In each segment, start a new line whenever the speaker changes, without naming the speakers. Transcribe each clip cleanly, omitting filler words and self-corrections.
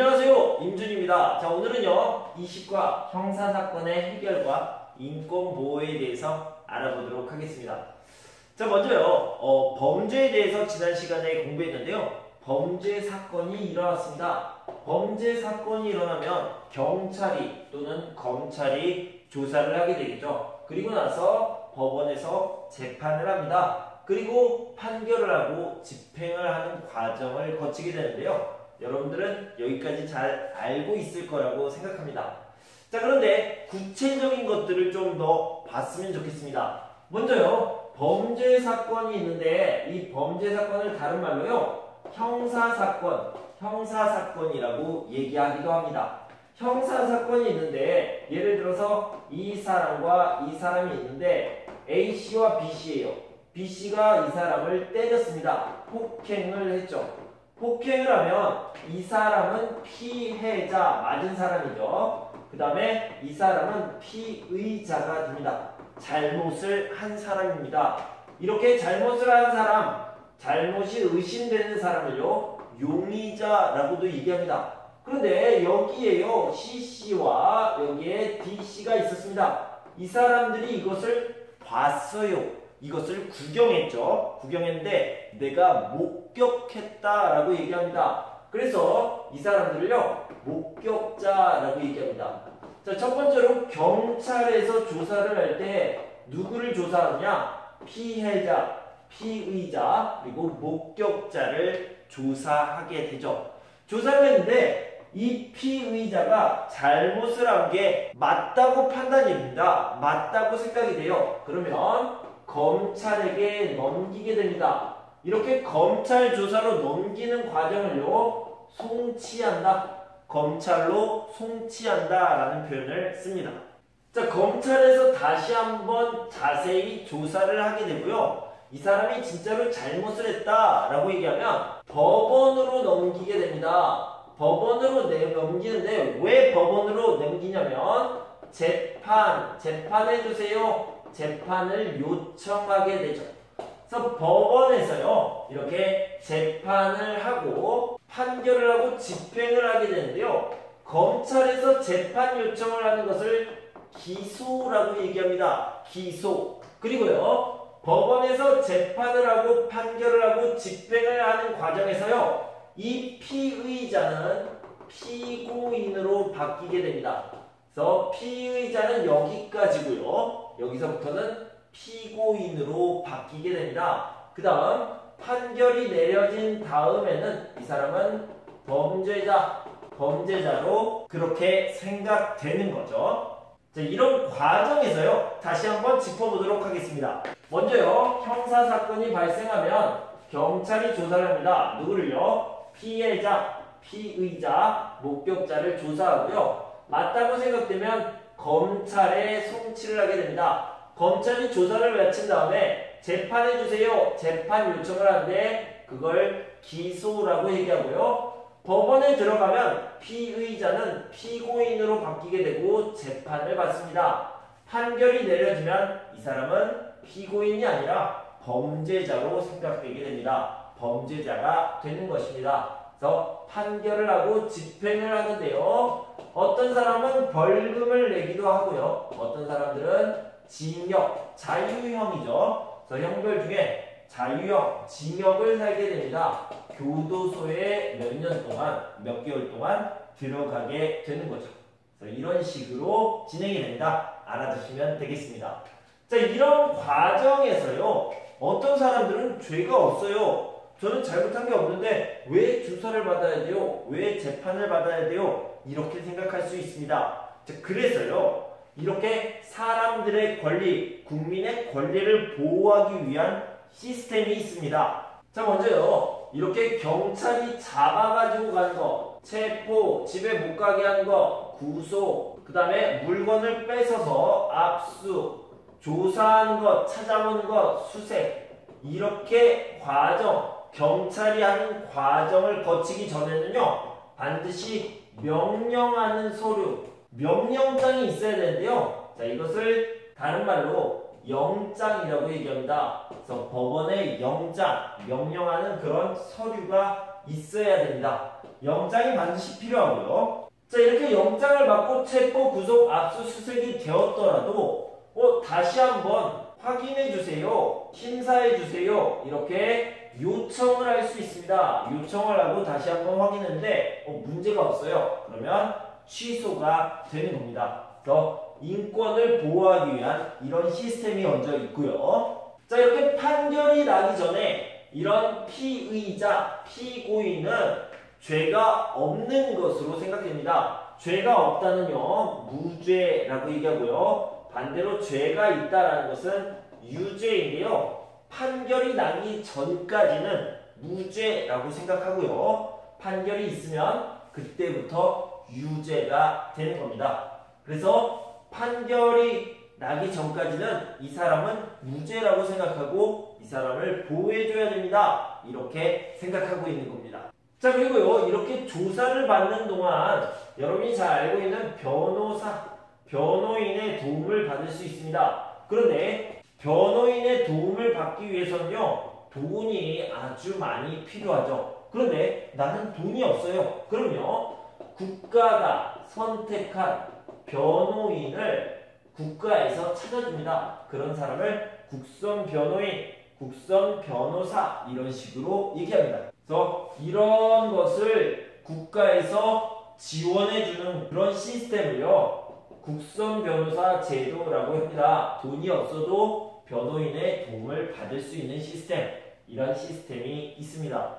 안녕하세요, 임준입니다. 자, 오늘은요, 이식과 형사사건의 해결과 인권보호에 대해서 알아보도록 하겠습니다. 자, 먼저요, 범죄에 대해서 지난 시간에 공부했는데요. 범죄 사건이 일어났습니다. 범죄 사건이 일어나면 경찰이 또는 검찰이 조사를 하게 되겠죠. 그리고 나서 법원에서 재판을 합니다. 그리고 판결을 하고 집행을 하는 과정을 거치게 되는데요. 여러분들은 여기까지 잘 알고 있을 거라고 생각합니다. 자, 그런데 구체적인 것들을 좀 더 봤으면 좋겠습니다. 먼저요, 범죄 사건이 있는데 이 범죄 사건을 다른 말로요, 형사사건이라고 얘기하기도 합니다. 형사사건이 있는데 예를 들어서 이 사람과 이 사람이 있는데 A씨와 B씨예요. B씨가 이 사람을 때렸습니다. 폭행을 했죠. 폭행을 하면 이 사람은 피해자, 맞은 사람이죠. 그 다음에 이 사람은 피의자가 됩니다. 잘못을 한 사람입니다. 이렇게 잘못을 한 사람, 잘못이 의심되는 사람을요, 용의자라고도 얘기합니다. 그런데 여기에요, C씨와 여기에 D씨가 있었습니다. 이 사람들이 이것을 봤어요. 이것을 구경했죠. 구경했는데 내가 목격했다라고 얘기합니다. 그래서 이 사람들을요, 목격자라고 얘기합니다. 자, 첫 번째로 경찰에서 조사를 할 때 누구를 조사하느냐? 피해자, 피의자, 그리고 목격자를 조사하게 되죠. 조사를 했는데 이 피의자가 잘못을 한 게 맞다고 판단이 됩니다. 맞다고 생각이 돼요. 그러면 검찰에게 넘기게 됩니다. 이렇게 검찰 조사로 넘기는 과정을요, 송치한다. 검찰로 송치한다 라는 표현을 씁니다. 자, 검찰에서 다시 한번 자세히 조사를 하게 되고요. 이 사람이 진짜로 잘못을 했다 라고 얘기하면 법원으로 넘기게 됩니다. 법원으로 넘기는데 왜 법원으로 넘기냐면 재판해주세요. 재판을 요청하게 되죠. 그래서 법원에서요, 이렇게 재판을 하고 판결을 하고 집행을 하게 되는데요. 검찰에서 재판 요청을 하는 것을 기소라고 얘기합니다. 기소. 그리고요, 법원에서 재판을 하고 판결을 하고 집행을 하는 과정에서요, 이 피의자는 피고인으로 바뀌게 됩니다. 그래서 피의자는 여기까지고요. 여기서부터는 피고인으로 바뀌게 됩니다. 그 다음 판결이 내려진 다음에는 이 사람은 범죄자로 그렇게 생각되는 거죠. 자, 이런 과정에서요, 다시 한번 짚어보도록 하겠습니다. 먼저요, 형사사건이 발생하면 경찰이 조사를 합니다. 누구를요? 피해자, 피의자, 목격자를 조사하고요. 맞다고 생각되면 검찰에 송치를 하게 됩니다. 검찰이 조사를 마친 다음에 재판해주세요. 재판 요청을 하는데 그걸 기소라고 얘기하고요. 법원에 들어가면 피의자는 피고인으로 바뀌게 되고 재판을 받습니다. 판결이 내려지면 이 사람은 피고인이 아니라 범죄자로 생각되게 됩니다. 범죄자가 되는 것입니다. 그래서 판결을 하고 집행을 하는데요. 어떤 사람은 벌금을 내기도 하고요. 어떤 사람들은 징역, 자유형이죠. 그래서 형벌 중에 자유형, 징역을 살게 됩니다. 교도소에 몇 년 동안, 몇 개월 동안 들어가게 되는 거죠. 그래서 이런 식으로 진행이 됩니다. 알아두시면 되겠습니다. 자, 이런 과정에서요, 어떤 사람들은 죄가 없어요. 저는 잘못한 게 없는데 왜 조사를 받아야 돼요? 왜 재판을 받아야 돼요? 이렇게 생각할 수 있습니다. 자, 그래서요, 이렇게 사람들의 권리, 국민의 권리를 보호하기 위한 시스템이 있습니다. 자, 먼저요, 이렇게 경찰이 잡아가지고 간 거, 체포, 집에 못 가게 한 거, 구속, 그 다음에 물건을 뺏어서 압수, 조사하는 것, 찾아보는 것, 수색, 이렇게 과정, 경찰이 하는 과정을 거치기 전에는요, 반드시 명령하는 서류, 명령장이 있어야 되는데요. 자, 이것을 다른 말로 영장이라고 얘기합니다. 그래서 법원의 영장, 명령하는 그런 서류가 있어야 됩니다. 영장이 반드시 필요하고요. 자, 이렇게 영장을 받고 체포, 구속, 압수수색이 되었더라도 다시 한번 확인해 주세요, 심사해 주세요, 이렇게 요청을 할 수 있습니다. 요청을 하고 다시 한번 확인했는데 문제가 없어요. 그러면 취소가 되는 겁니다. 그래서 인권을 보호하기 위한 이런 시스템이 먼저 있고요. 자, 이렇게 판결이 나기 전에 이런 피의자, 피고인은 죄가 없는 것으로 생각됩니다. 죄가 없다는요, 무죄라고 얘기하고요. 반대로 죄가 있다라는 것은 유죄인데요. 판결이 나기 전까지는 무죄라고 생각하고요. 판결이 있으면 그때부터 유죄가 되는 겁니다. 그래서 판결이 나기 전까지는 이 사람은 무죄라고 생각하고 이 사람을 보호해줘야 됩니다. 이렇게 생각하고 있는 겁니다. 자, 그리고요, 이렇게 조사를 받는 동안 여러분이 잘 알고 있는 변호사, 변호인의 도움을 받을 수 있습니다. 그런데 변호인의 도움을 받기 위해서는요, 돈이 아주 많이 필요하죠. 그런데 나는 돈이 없어요. 그럼요, 국가가 선택한 변호인을 국가에서 찾아줍니다. 그런 사람을 국선 변호인, 국선 변호사 이런 식으로 얘기합니다. 그래서 이런 것을 국가에서 지원해주는 그런 시스템을요, 국선 변호사 제도라고 합니다. 돈이 없어도 변호인의 도움을 받을 수 있는 시스템, 이런 시스템이 있습니다.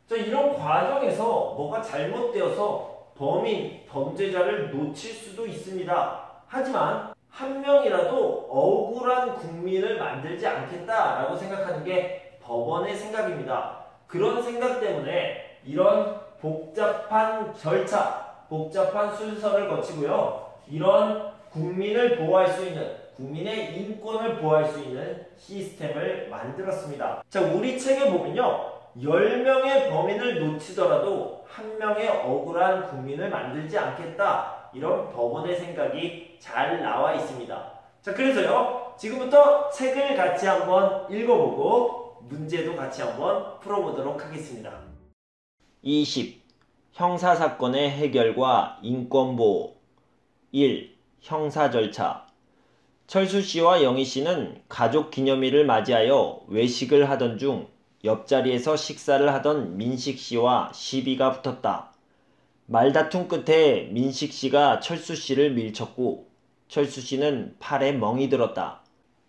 자, 이런 과정에서 뭐가 잘못되어서 범인, 범죄자를 놓칠 수도 있습니다. 하지만 한 명이라도 억울한 국민을 만들지 않겠다라고 생각하는 게 법원의 생각입니다. 그런 생각 때문에 이런 복잡한 절차, 복잡한 순서를 거치고요, 이런 국민을 보호할 수 있는, 국민의 인권을 보호할 수 있는 시스템을 만들었습니다. 자, 우리 책에 보면요, 10명의 범인을 놓치더라도 1명의 억울한 국민을 만들지 않겠다, 이런 법원의 생각이 잘 나와 있습니다. 자, 그래서요, 지금부터 책을 같이 한번 읽어보고 문제도 같이 한번 풀어보도록 하겠습니다.
20. 형사사건의 해결과 인권보호. 1. 형사 절차. 철수씨와 영희씨는 가족기념일을 맞이하여 외식을 하던 중 옆자리에서 식사를 하던 민식씨와 시비가 붙었다. 말다툼 끝에 민식씨가 철수씨를 밀쳤고 철수씨는 팔에 멍이 들었다.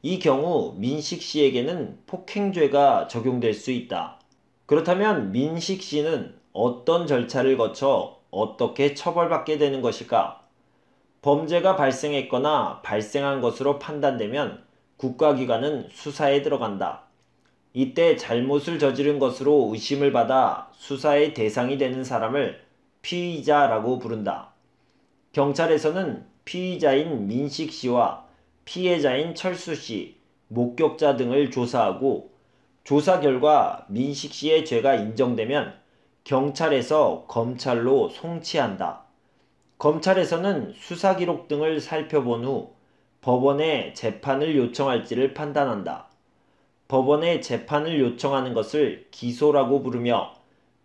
이 경우 민식씨에게는 폭행죄가 적용될 수 있다. 그렇다면 민식씨는 어떤 절차를 거쳐 어떻게 처벌받게 되는 것일까? 범죄가 발생했거나 발생한 것으로 판단되면 국가기관은 수사에 들어간다. 이때 잘못을 저지른 것으로 의심을 받아 수사의 대상이 되는 사람을 피의자라고 부른다. 경찰에서는 피의자인 민식씨와 피해자인 철수씨, 목격자 등을 조사하고 조사 결과 민식씨의 죄가 인정되면 경찰에서 검찰로 송치한다. 검찰에서는 수사기록 등을 살펴본 후 법원에 재판을 요청할지를 판단한다. 법원에 재판을 요청하는 것을 기소라고 부르며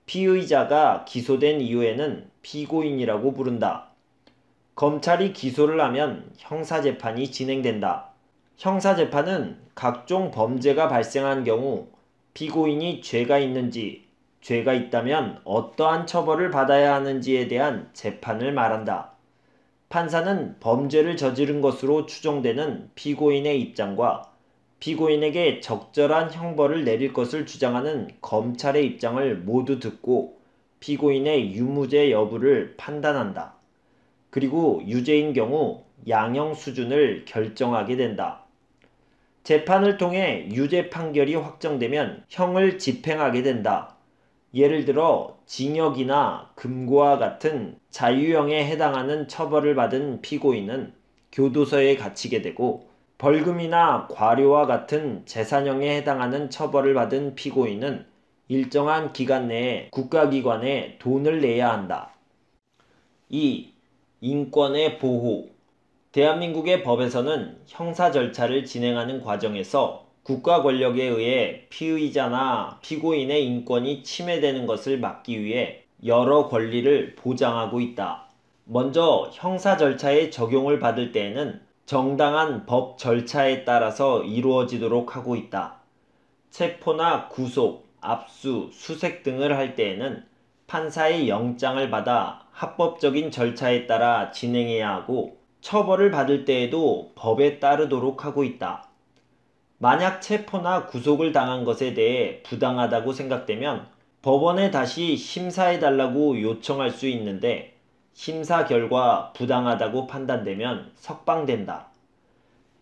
피의자가 기소된 이후에는 피고인이라고 부른다. 검찰이 기소를 하면 형사재판이 진행된다. 형사재판은 각종 범죄가 발생한 경우 피고인이 죄가 있는지, 죄가 있다면 어떠한 처벌을 받아야 하는지에 대한 재판을 말한다. 판사는 범죄를 저지른 것으로 추정되는 피고인의 입장과 피고인에게 적절한 형벌을 내릴 것을 주장하는 검찰의 입장을 모두 듣고 피고인의 유무죄 여부를 판단한다. 그리고 유죄인 경우 양형 수준을 결정하게 된다. 재판을 통해 유죄 판결이 확정되면 형을 집행하게 된다. 예를 들어 징역이나 금고와 같은 자유형에 해당하는 처벌을 받은 피고인은 교도소에 갇히게 되고 벌금이나 과료와 같은 재산형에 해당하는 처벌을 받은 피고인은 일정한 기간 내에 국가기관에 돈을 내야 한다. 2. 인권의 보호. 대한민국의 법에서는 형사 절차를 진행하는 과정에서 국가 권력에 의해 피의자나 피고인의 인권이 침해되는 것을 막기 위해 여러 권리를 보장하고 있다. 먼저 형사 절차의 적용을 받을 때에는 정당한 법 절차에 따라서 이루어지도록 하고 있다. 체포나 구속, 압수, 수색 등을 할 때에는 판사의 영장을 받아 합법적인 절차에 따라 진행해야 하고 처벌을 받을 때에도 법에 따르도록 하고 있다. 만약 체포나 구속을 당한 것에 대해 부당하다고 생각되면 법원에 다시 심사해달라고 요청할 수 있는데 심사 결과 부당하다고 판단되면 석방된다.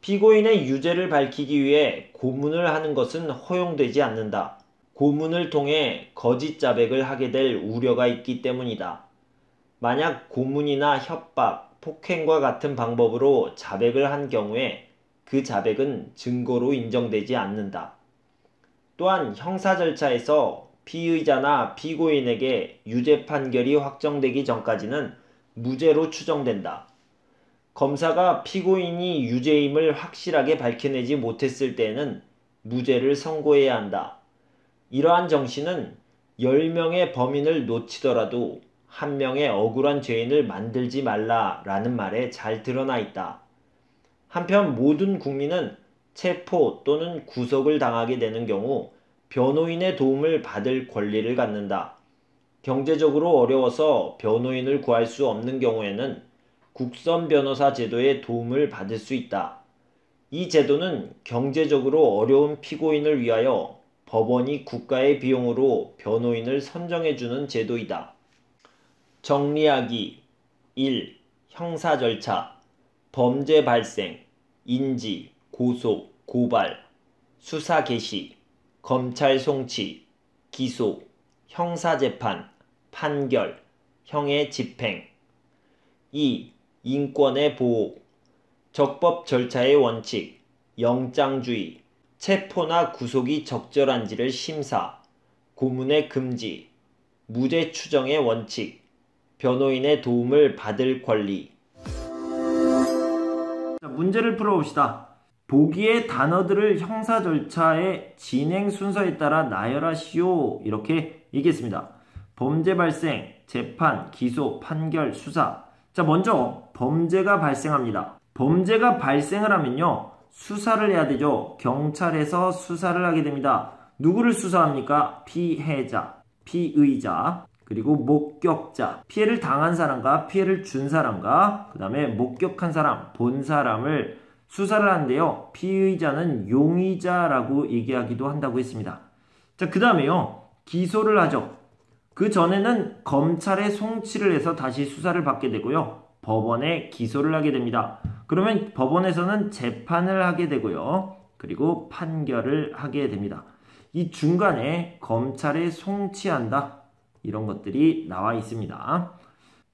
피고인의 유죄를 밝히기 위해 고문을 하는 것은 허용되지 않는다. 고문을 통해 거짓 자백을 하게 될 우려가 있기 때문이다. 만약 고문이나 협박, 폭행과 같은 방법으로 자백을 한 경우에 그 자백은 증거로 인정되지 않는다. 또한 형사 절차에서 피의자나 피고인에게 유죄 판결이 확정되기 전까지는 무죄로 추정된다. 검사가 피고인이 유죄임을 확실하게 밝혀내지 못했을 때에는 무죄를 선고해야 한다. 이러한 정신은 10명의 범인을 놓치더라도 1명의 억울한 죄인을 만들지 말라라는 말에 잘 드러나 있다. 한편 모든 국민은 체포 또는 구속을 당하게 되는 경우 변호인의 도움을 받을 권리를 갖는다. 경제적으로 어려워서 변호인을 구할 수 없는 경우에는 국선 변호사 제도의 도움을 받을 수 있다. 이 제도는 경제적으로 어려운 피고인을 위하여 법원이 국가의 비용으로 변호인을 선정해주는 제도이다. 정리하기 1. 형사 절차 범죄 발생, 인지, 고소, 고발, 수사 개시, 검찰 송치, 기소, 형사재판, 판결, 형의 집행. 2. 인권의 보호, 적법 절차의 원칙, 영장주의, 체포나 구속이 적절한지를 심사, 고문의 금지, 무죄 추정의 원칙, 변호인의 도움을 받을 권리.
문제를 풀어봅시다. 보기의 단어들을 형사 절차의 진행 순서에 따라 나열하시오. 이렇게 얘기했습니다. 범죄 발생, 재판, 기소, 판결, 수사. 자, 먼저 범죄가 발생합니다. 범죄가 발생을 하면요, 수사를 해야 되죠. 경찰에서 수사를 하게 됩니다. 누구를 수사합니까? 피해자, 피의자, 그리고 목격자, 피해를 당한 사람과 피해를 준 사람과 그 다음에 목격한 사람, 본 사람을 수사를 하는데요. 피의자는 용의자라고 얘기하기도 한다고 했습니다. 자, 그 다음에요, 기소를 하죠. 그 전에는 검찰에 송치를 해서 다시 수사를 받게 되고요. 법원에 기소를 하게 됩니다. 그러면 법원에서는 재판을 하게 되고요. 그리고 판결을 하게 됩니다. 이 중간에 검찰에 송치한다. 이런 것들이 나와 있습니다.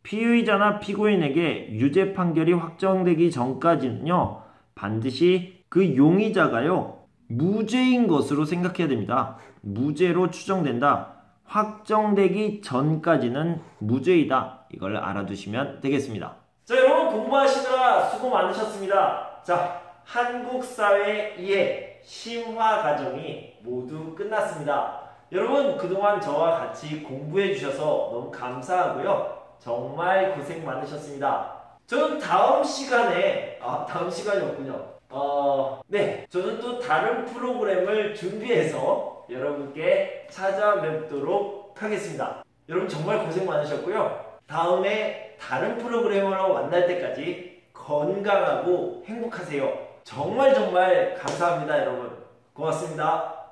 피의자나 피고인에게 유죄 판결이 확정되기 전까지는요, 반드시 그 용의자가요, 무죄인 것으로 생각해야 됩니다. 무죄로 추정된다. 확정되기 전까지는 무죄이다. 이걸 알아두시면 되겠습니다. 자, 여러분 공부하시느라 수고 많으셨습니다. 자, 한국 사회 이해 심화 과정이 모두 끝났습니다. 여러분 그동안 저와 같이 공부해 주셔서 너무 감사하고요. 정말 고생 많으셨습니다. 저는 다음 시간에 다음 시간이 없군요. 네, 저는 또 다른 프로그램을 준비해서 여러분께 찾아뵙도록 하겠습니다. 여러분 정말 고생 많으셨고요. 다음에 다른 프로그램으로 만날 때까지 건강하고 행복하세요. 정말 감사합니다, 여러분. 고맙습니다.